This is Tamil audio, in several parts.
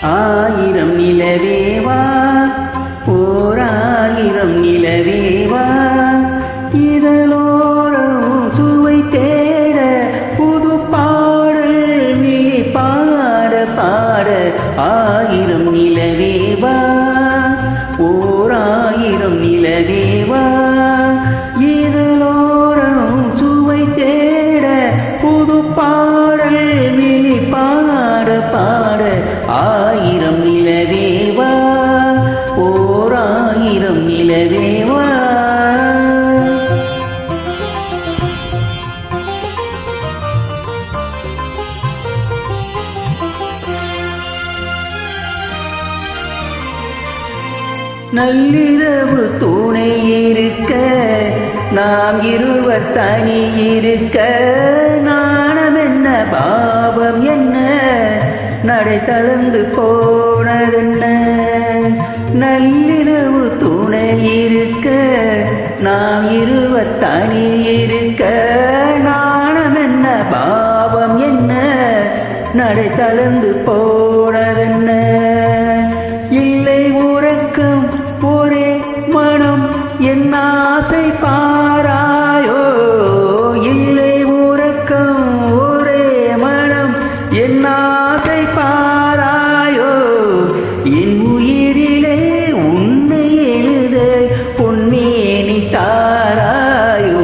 ஆயிரம் நிலவேவா ஓராயிரம் நிலவேவா இதழோரம் சுவை தேட புது பாடல் நீ பாட பாட ஆயிரம் நிலவேவா ஓராயிரம் நிலவேவா இதழோரம் சுவை தேட புது பாடல் நீ பாட பாட ஆயிரம் நிலவேவா ஓராயிரம் நிலவேவா நள்ளிரவு துணை இருக்க நாம் இருவர் தனி இருக்க நாணம் என்ன பாவம் என்ன நடை தளர்ந்து போனதென்ன நள்ளிரவு துணை இருக்க நாம் இருவர் தனி இருக்க நாணம் என்ன பாவம் என்ன நடை தளர்ந்து போனதென்ன இல்லை உறக்கம் ஒரே மனம் என் ஆசை பாராயோ இல்லை உறக்கம் ஒரே மனம் என் ஆசை பாராயோ என் உயிரிலே உன்னை எழுத பொன்னேனி தாராயோ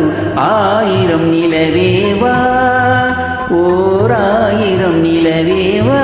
ஆயிரம் நிலவேவா ஓராயிரம் நிலவேவா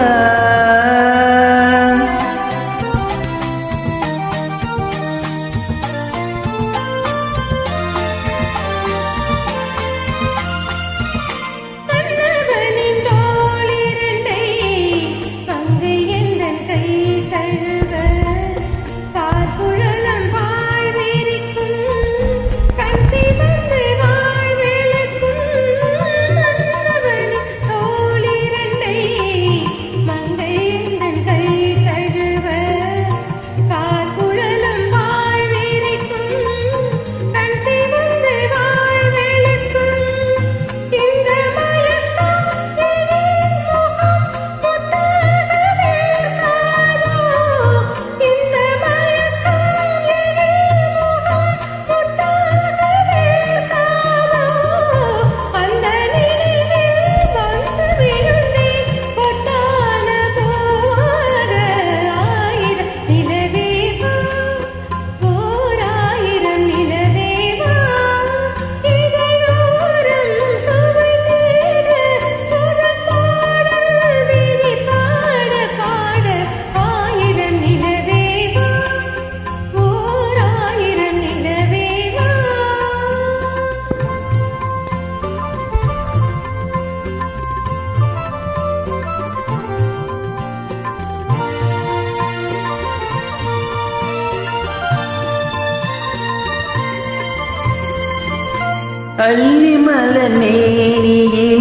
அள்ளிமலர் மேனியிலே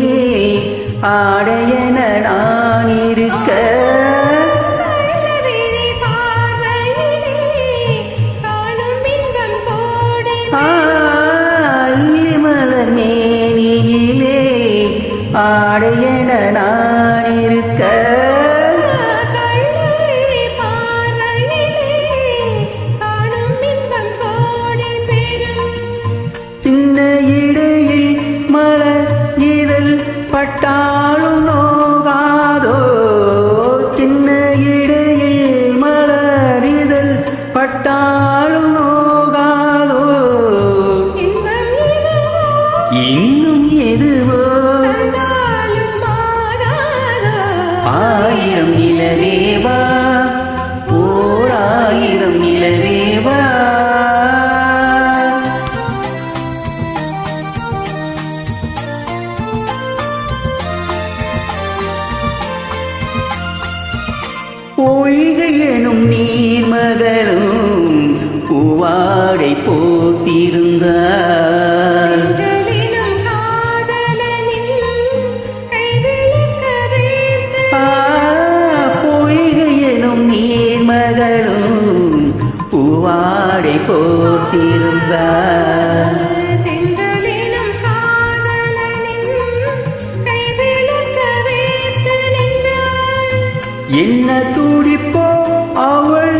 ஆடையன நான் இருக்க அள்ளிமலர் மேனியிலே ஆடையன நான் இருக்க சின்ன இடையில் மலர் இதழ் பட்டாலும் நோகாதோ சின்ன இடையில் மலர் இதழ் பட்டாலும் நோகாதோ இன்னும் எதுவோ ஆயிரம் நிலவேவா ஓராயிரம் நிலவேவா பொய்கை எனும் நீர்மகளும் பூவாடை போத்திருந்தார் பொய்கை எனும் நீர்மகளும் பூவாடை போத்திருந்தார் என்ன துடிப்போ அவள்